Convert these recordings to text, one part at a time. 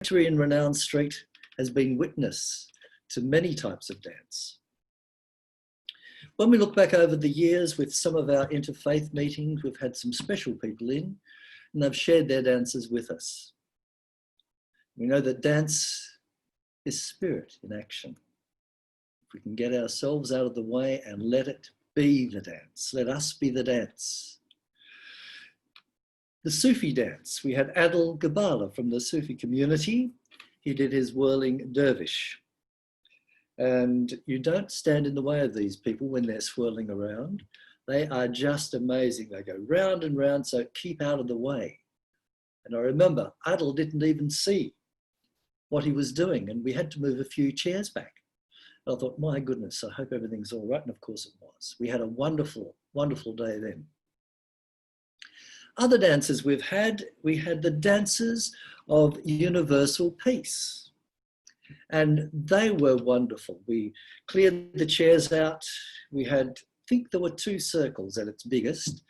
sanctuary in Renown Street has been witness to many types of dance. When we look back over the years with some of our interfaith meetings, we've had some special people in and they've shared their dances with us. We know that dance is spirit in action. If we can get ourselves out of the way and let it be the dance, let us be the dance. The Sufi dance, we had Adil Gabala from the Sufi community. He did his whirling dervish. And you don't stand in the way of these people when they're swirling around. They are just amazing. They go round and round, so keep out of the way. And I remember Adil didn't even see what he was doing, and we had to move a few chairs back. I thought, my goodness, I hope everything's all right. And of course it was. We had a wonderful, wonderful day then. Other dances we had the dances of universal peace. And they were wonderful. We cleared the chairs out. We had, I think there were 2 circles at its biggest.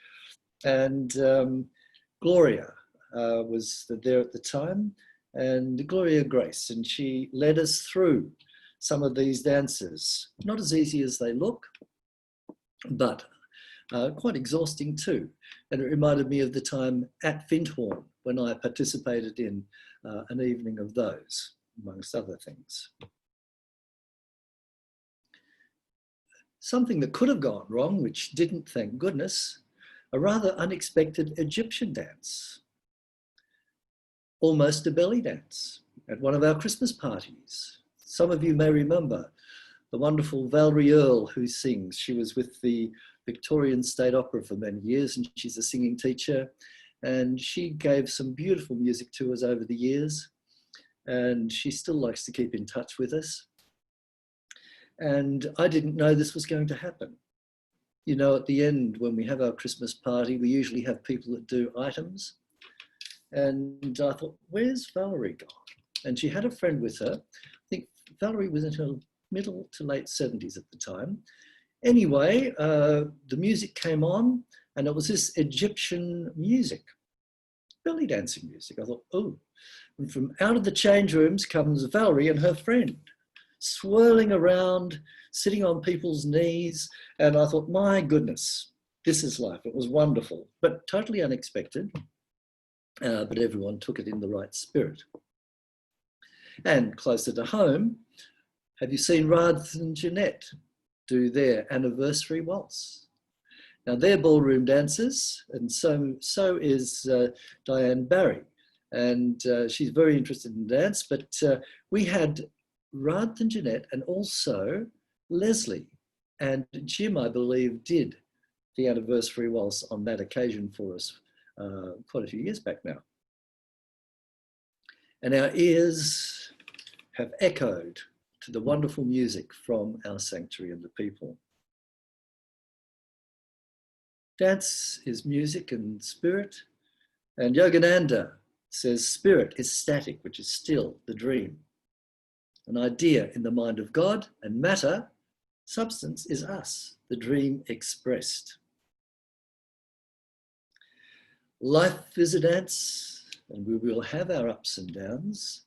And Gloria was there at the time, and Gloria Grace, and she led us through some of these dances. Not as easy as they look, but quite exhausting too. And it reminded me of the time at Findhorn when I participated in an evening of those, amongst other things. Something that could have gone wrong, which didn't, thank goodness, a rather unexpected Egyptian dance. Almost a belly dance at one of our Christmas parties. Some of you may remember the wonderful Valerie Earle who sings. She was with the Victorian State Opera for many years, and she's a singing teacher. And she gave some beautiful music to us over the years. And she still likes to keep in touch with us. And I didn't know this was going to happen. You know, at the end, when we have our Christmas party, we usually have people that do items. And I thought, where's Valerie gone? And she had a friend with her. I think Valerie was in her middle to late 70s at the time. Anyway, the music came on, and it was this Egyptian music, belly dancing music. I thought, oh. And from out of the change rooms comes Valerie and her friend, swirling around, sitting on people's knees. And I thought, my goodness, this is life. It was wonderful, but totally unexpected. But everyone took it in the right spirit. And closer to home, have you seen Rath and Jeanette do their anniversary waltz? Now they're ballroom dancers, and so is Diane Barry. And she's very interested in dance, but we had Rath and Jeanette, and also Leslie. And Jim, I believe, did the anniversary waltz on that occasion for us quite a few years back now. And our ears have echoed to the wonderful music from our sanctuary and the people. Dance is music and spirit. And Yogananda says spirit is static, which is still the dream. An idea in the mind of God, and matter, substance, is us, the dream expressed. Life is a dance, and we will have our ups and downs,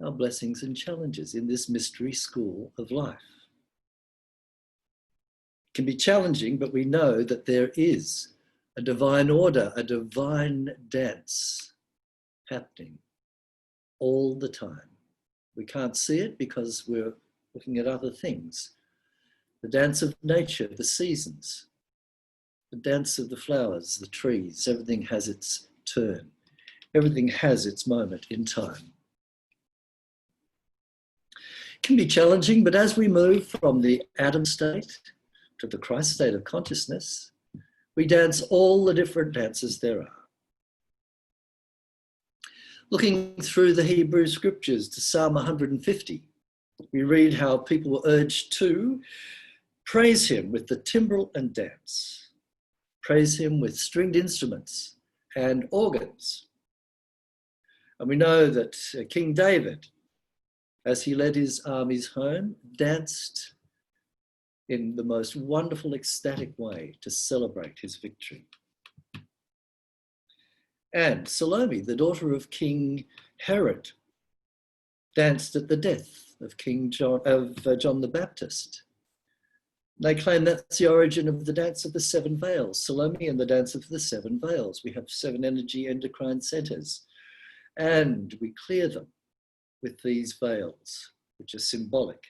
our blessings and challenges in this mystery school of life. It can be challenging, but we know that there is a divine order, a divine dance happening all the time. We can't see it because we're looking at other things. The dance of nature, the seasons, the dance of the flowers, the trees, everything has its turn. Everything has its moment in time. It can be challenging, but as we move from the Adam state to the Christ state of consciousness, we dance all the different dances there are. Looking through the Hebrew scriptures to Psalm 150, we read how people were urged to praise him with the timbrel and dance, praise him with stringed instruments and organs. And we know that King David, as he led his armies home, danced in the most wonderful, ecstatic way to celebrate his victory. And Salome, the daughter of King Herod danced at the death of John the Baptist. They claim that's the origin of the dance of the seven veils, Salome and the dance of the seven veils. We have 7 energy endocrine centers, and we clear them with these veils, which are symbolic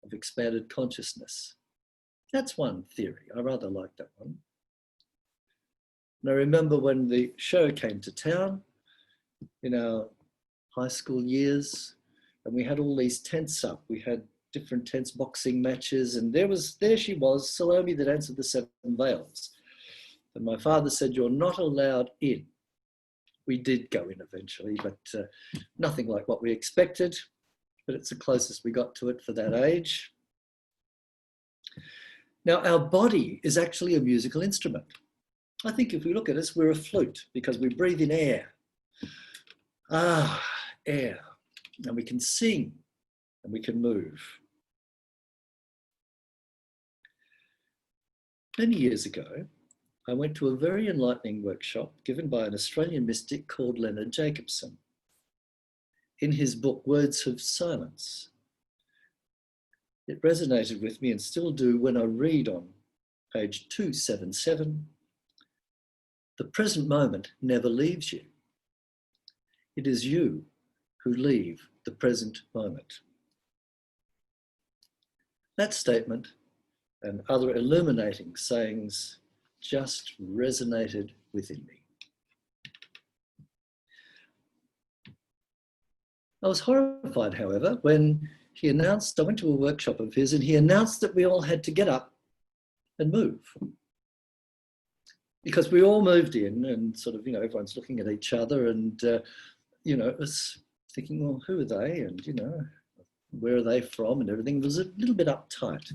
of expanded consciousness. That's one theory. I rather like that one. And I remember when the show came to town in our high school years, and we had all these tents up. We had different tents, boxing matches, and there she was, Salome, the dance of the seven veils. And my father said, "You're not allowed in." We did go in eventually, but nothing like what we expected, but it's the closest we got to it for that age. Now, our body is actually a musical instrument. I think if we look at us, we're a flute because we breathe in air. Air. And we can sing and we can move. Many years ago, I went to a very enlightening workshop given by an Australian mystic called Leonard Jacobson. In his book, Words of Silence, it resonated with me and still do when I read on page 277, "The present moment never leaves you. It is you who leave the present moment." That statement and other illuminating sayings just resonated within me. I was horrified, however, when he announced, I went to a workshop of his, and he announced that we all had to get up and move. Because we all moved in and sort of, everyone's looking at each other and, it was thinking, well, who are they? And, where are they from? And everything was a little bit uptight.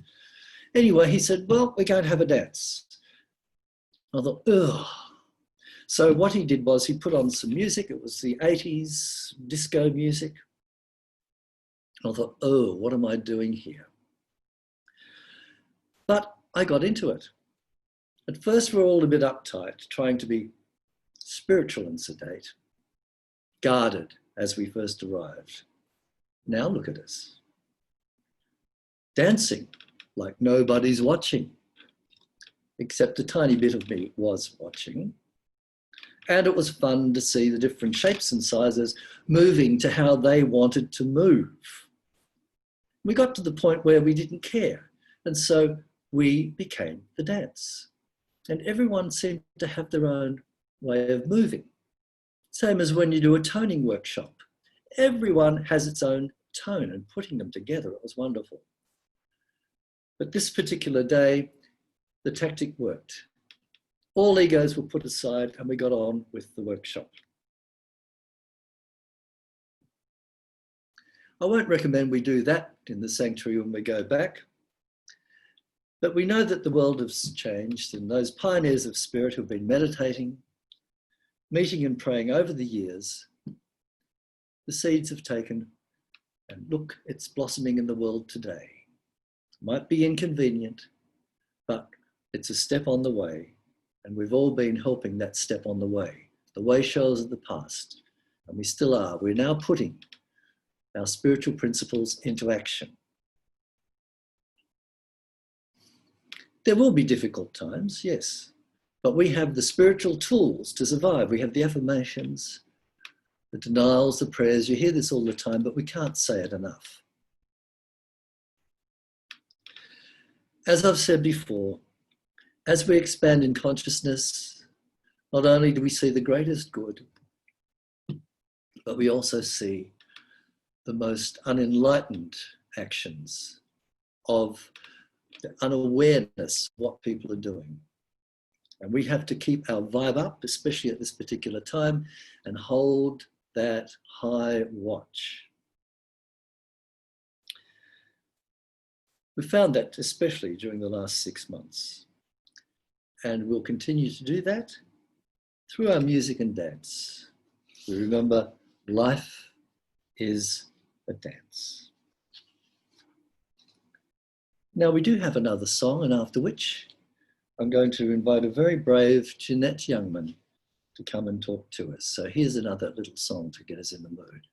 Anyway, he said, well, we're going to have a dance. I thought, ugh. So what he did was he put on some music. It was the 80s disco music. I thought, oh, what am I doing here? But I got into it. At first, we're all a bit uptight, trying to be spiritual and sedate, guarded as we first arrived. Now look at us. Dancing like nobody's watching, except a tiny bit of me was watching. And it was fun to see the different shapes and sizes moving to how they wanted to move. We got to the point where we didn't care. And so we became the dance. And everyone seemed to have their own way of moving. Same as when you do a toning workshop. Everyone has its own tone, and putting them together, it was wonderful. But this particular day, the tactic worked. All egos were put aside and we got on with the workshop. I won't recommend we do that in the sanctuary when we go back, but we know that the world has changed, and those pioneers of spirit who've been meditating, meeting and praying over the years, the seeds have taken, and look, it's blossoming in the world today. Might be inconvenient, but it's a step on the way, and we've all been helping that step on the way. The way shows of the past, and we still are. We're now putting our spiritual principles into action. There will be difficult times, yes, but we have the spiritual tools to survive. We have the affirmations, the denials, the prayers. You hear this all the time, but we can't say it enough. As I've said before, as we expand in consciousness, not only do we see the greatest good, but we also see the most unenlightened actions of the unawareness of what people are doing. And we have to keep our vibe up, especially at this particular time, and hold that high watch. We found that especially during the last 6 months. And we'll continue to do that through our music and dance. We remember life is a dance. Now we do have another song, and after which I'm going to invite a very brave Jeanette Youngman to come and talk to us. So here's another little song to get us in the mood.